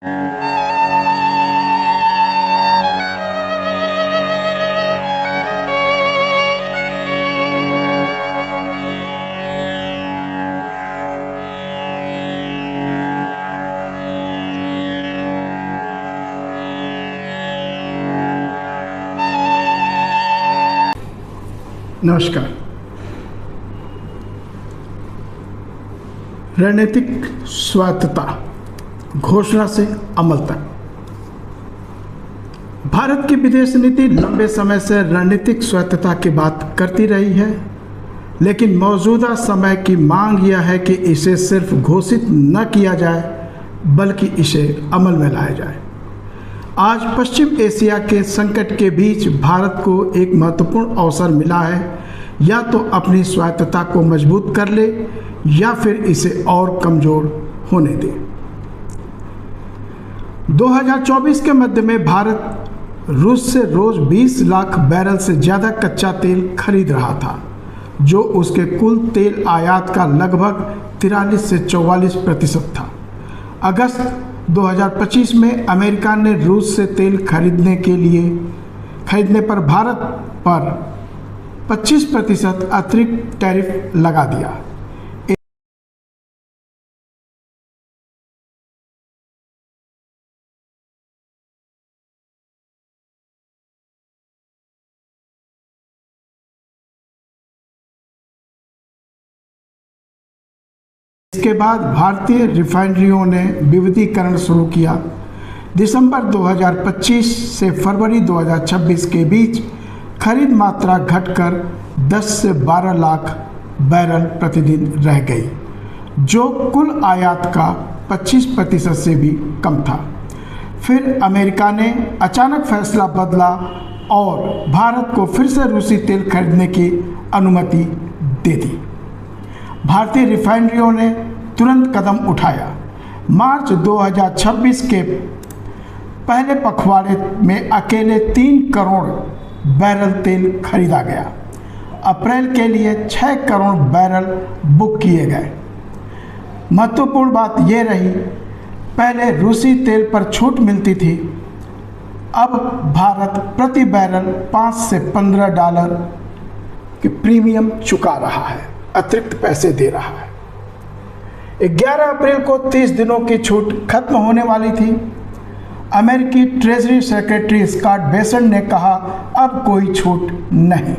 नमस्कार। रणनीतिक स्वायत्तता घोषणा से अमल तक। भारत की विदेश नीति लंबे समय से रणनीतिक स्वायत्तता की बात करती रही है, लेकिन मौजूदा समय की मांग यह है कि इसे सिर्फ घोषित न किया जाए बल्कि इसे अमल में लाया जाए। आज पश्चिम एशिया के संकट के बीच भारत को एक महत्वपूर्ण अवसर मिला है, या तो अपनी स्वायत्तता को मजबूत कर ले या फिर इसे और कमजोर होने दे। 2024 के मध्य में भारत रूस से रोज 20 लाख बैरल से ज़्यादा कच्चा तेल खरीद रहा था, जो उसके कुल तेल आयात का लगभग 43 से 44% था। अगस्त 2025 में अमेरिका ने रूस से तेल खरीदने पर भारत पर 25% अतिरिक्त टैरिफ लगा दिया। इसके बाद भारतीय रिफाइनरियों ने विविधीकरण शुरू किया। दिसंबर 2025 से फरवरी 2026 के बीच खरीद मात्रा घटकर 10 से 12 लाख बैरल प्रतिदिन रह गई, जो कुल आयात का 25% से भी कम था। फिर अमेरिका ने अचानक फैसला बदला और भारत को फिर से रूसी तेल खरीदने की अनुमति दे दी। भारतीय रिफाइनरियों ने तुरंत कदम उठाया। मार्च 2026 के पहले पखवाड़े में अकेले 3 करोड़ बैरल तेल खरीदा गया। अप्रैल के लिए 6 करोड़ बैरल बुक किए गए। महत्वपूर्ण बात यह रही, पहले रूसी तेल पर छूट मिलती थी, अब भारत प्रति बैरल 5 से $15 के प्रीमियम चुका रहा है, अतिरिक्त पैसे दे रहा है। 11 अप्रैल को 30 दिनों की छूट खत्म होने वाली थी। अमेरिकी ट्रेजरी सेक्रेटरी स्कॉट बेसेंट ने कहा, अब कोई छूट नहीं।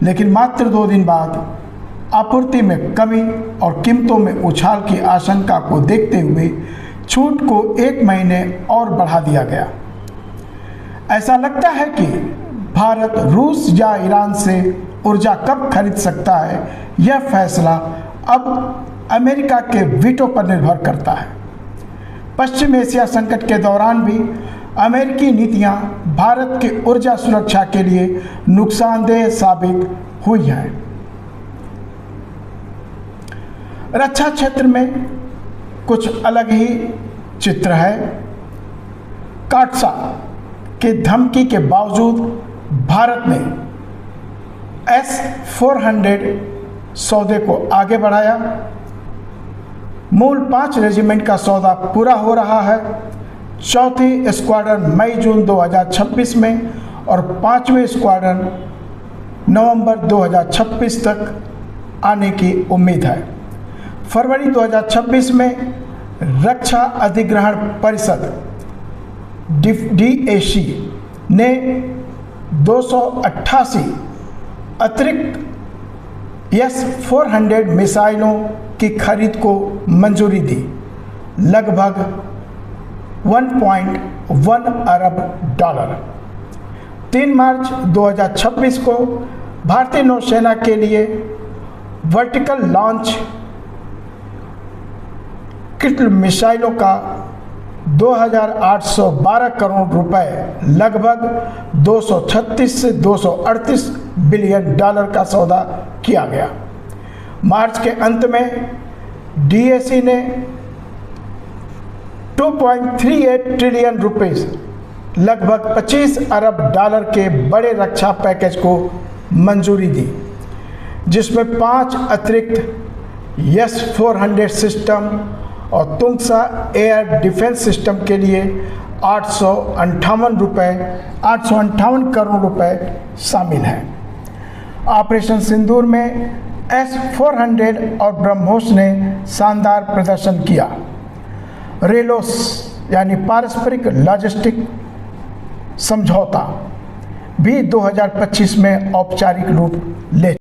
लेकिन मात्र 2 दिन बाद आपूर्ति में कमी और कीमतों में उछाल की आशंका को देखते हुए छूट को 1 महीने और बढ़ा दिया गया। ऐसा लगता है कि भारत रूस या ईरान से ऊर्जा कब खरीद सकता है, यह फैसला अब अमेरिका के वीटो पर निर्भर करता है। पश्चिम एशिया संकट के दौरान भी अमेरिकी नीतियां भारत की ऊर्जा सुरक्षा के लिए नुकसानदेह साबित हुई हैं। रक्षा क्षेत्र में कुछ अलग ही चित्र है। काटसा की धमकी के बावजूद भारत ने S-400 सौदे को आगे बढ़ाया। मूल 5 रेजिमेंट का सौदा पूरा हो रहा है। 4वीं स्क्वाड्रन मई-जून 2026 में और 5वीं स्क्वाड्रन नवंबर 2026 तक आने की उम्मीद है। फरवरी 2026 में रक्षा अधिग्रहण परिषद DAC ने 288 अतिरिक्त S-400 मिसाइलों की खरीद को मंजूरी दी, लगभग $1.1 अरब। 3 मार्च 2026 को भारतीय नौसेना के लिए वर्टिकल लॉन्च किट मिसाइलों का 2,812 करोड़ रुपए, लगभग 236 से 238 बिलियन डॉलर का सौदा किया गया। मार्च के अंत में DAC ने 2.38 ट्रिलियन रुपीस, लगभग 25 अरब डॉलर के बड़े रक्षा पैकेज को मंजूरी दी, जिसमें 5 अतिरिक्त S-400 सिस्टम और तुंगसा एयर डिफेंस सिस्टम के लिए 858 करोड़ रुपए शामिल हैं। ऑपरेशन सिंदूर में S-400 और ब्रह्मोस ने शानदार प्रदर्शन किया। रेलोस यानी पारस्परिक लॉजिस्टिक समझौता भी 2025 में औपचारिक रूप ले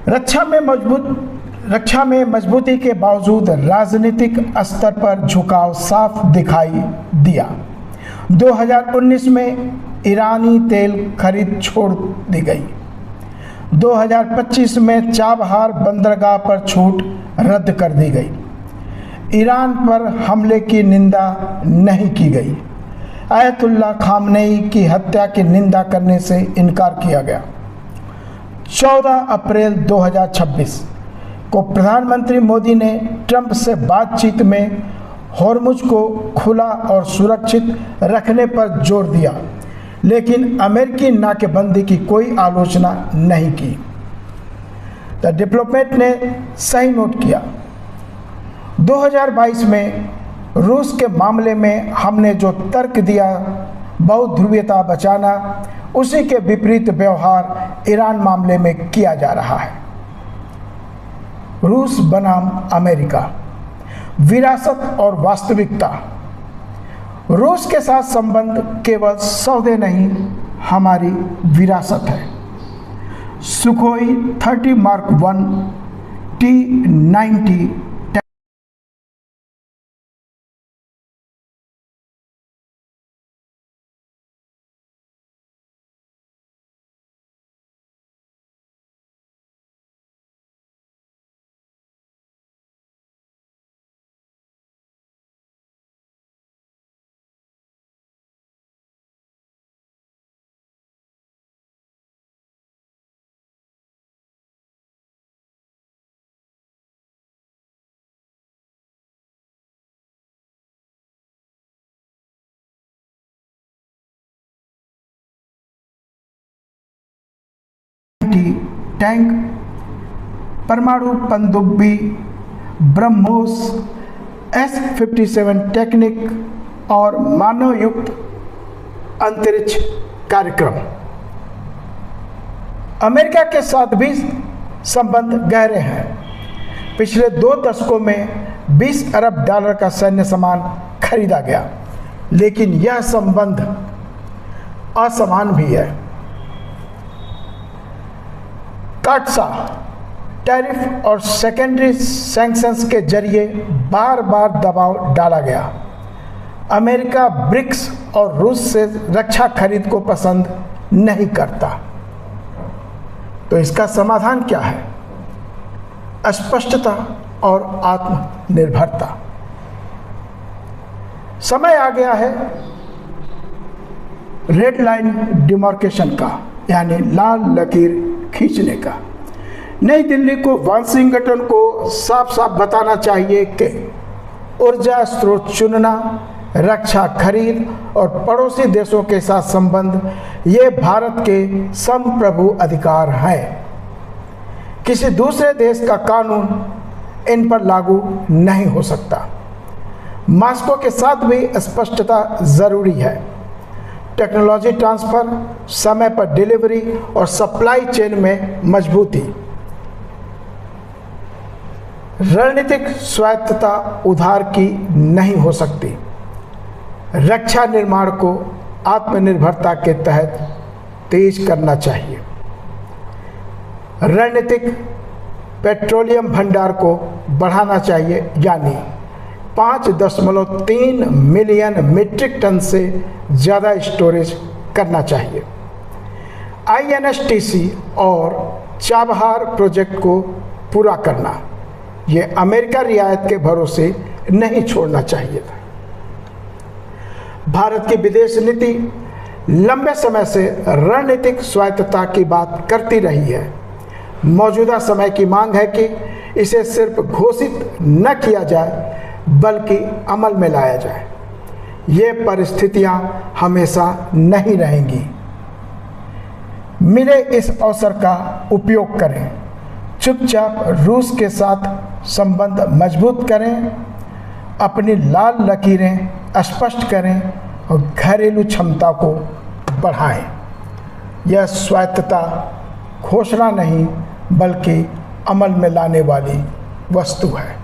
रक्षा में मजबूती के बावजूद राजनीतिक स्तर पर झुकाव साफ दिखाई दिया। 2019 में ईरानी तेल खरीद छोड़ दी गई। 2025 में चाबहार बंदरगाह पर छूट रद्द कर दी गई। ईरान पर हमले की निंदा नहीं की गई। आयतुल्लाह खामनेई की हत्या की निंदा करने से इनकार किया गया। 14 अप्रैल 2026 को प्रधानमंत्री मोदी ने ट्रंप से बातचीत में हॉर्मुज को खुला और सुरक्षित रखने पर जोर दिया, लेकिन अमेरिकी नाकेबंदी की कोई आलोचना नहीं की। द डिप्लोमेट ने सही नोट किया। 2022 में रूस के मामले में हमने जो तर्क दिया बहुध्रुवीयता बचाना, उसी के विपरीत व्यवहार ईरान मामले में किया जा रहा है। रूस बनाम अमेरिका, विरासत और वास्तविकता। रूस के साथ संबंध केवल सौदे नहीं, हमारी विरासत है। सुखोई 30 मार्क 1 T-90 टैंक, परमाणु पनडुब्बी, ब्रह्मोस, S-57 टेक्निक और मानवयुक्त अंतरिक्ष कार्यक्रम। अमेरिका के साथ भी संबंध गहरे हैं। पिछले 2 दशकों में $20 अरब का सैन्य सामान खरीदा गया, लेकिन यह संबंध असमान भी है। काटसा, टैरिफ और सेकेंडरी सैंक्शंस के जरिए बार बार दबाव डाला गया। अमेरिका ब्रिक्स और रूस से रक्षा खरीद को पसंद नहीं करता। तो इसका समाधान क्या है? स्पष्टता और आत्मनिर्भरता। समय आ गया है रेड लाइन डिमार्केशन का, यानी लाल लकीर खींचने का। नई दिल्ली को वाशिंगटन को साफ साफ बताना चाहिए कि ऊर्जा स्रोत चुनना, रक्षा खरीद और पड़ोसी देशों के साथ संबंध ये भारत के संप्रभु अधिकार हैं। किसी दूसरे देश का कानून इन पर लागू नहीं हो सकता। मॉस्को के साथ भी स्पष्टता जरूरी है। टेक्नोलॉजी ट्रांसफर, समय पर डिलीवरी और सप्लाई चेन में मजबूती। रणनीतिक स्वायत्तता उधार की नहीं हो सकती। रक्षा निर्माण को आत्मनिर्भरता के तहत तेज करना चाहिए। रणनीतिक पेट्रोलियम भंडार को बढ़ाना चाहिए, यानी 5.3 मिलियन मीट्रिक टन से ज़्यादा स्टोरेज करना चाहिए। INSTC और चाबहार प्रोजेक्ट को पूरा करना, ये अमेरिका रियायत के भरोसे नहीं छोड़ना चाहिए था। भारत की विदेश नीति लंबे समय से रणनीतिक स्वायत्तता की बात करती रही है। मौजूदा समय की मांग है कि इसे सिर्फ घोषित न किया जाए बल्कि अमल में लाया जाए। ये परिस्थितियां हमेशा नहीं रहेंगी। मिले इस अवसर का उपयोग करें, चुपचाप रूस के साथ संबंध मजबूत करें, अपनी लाल लकीरें स्पष्ट करें और घरेलू क्षमता को बढ़ाएं। यह स्वायत्तता घोषणा नहीं बल्कि अमल में लाने वाली वस्तु है।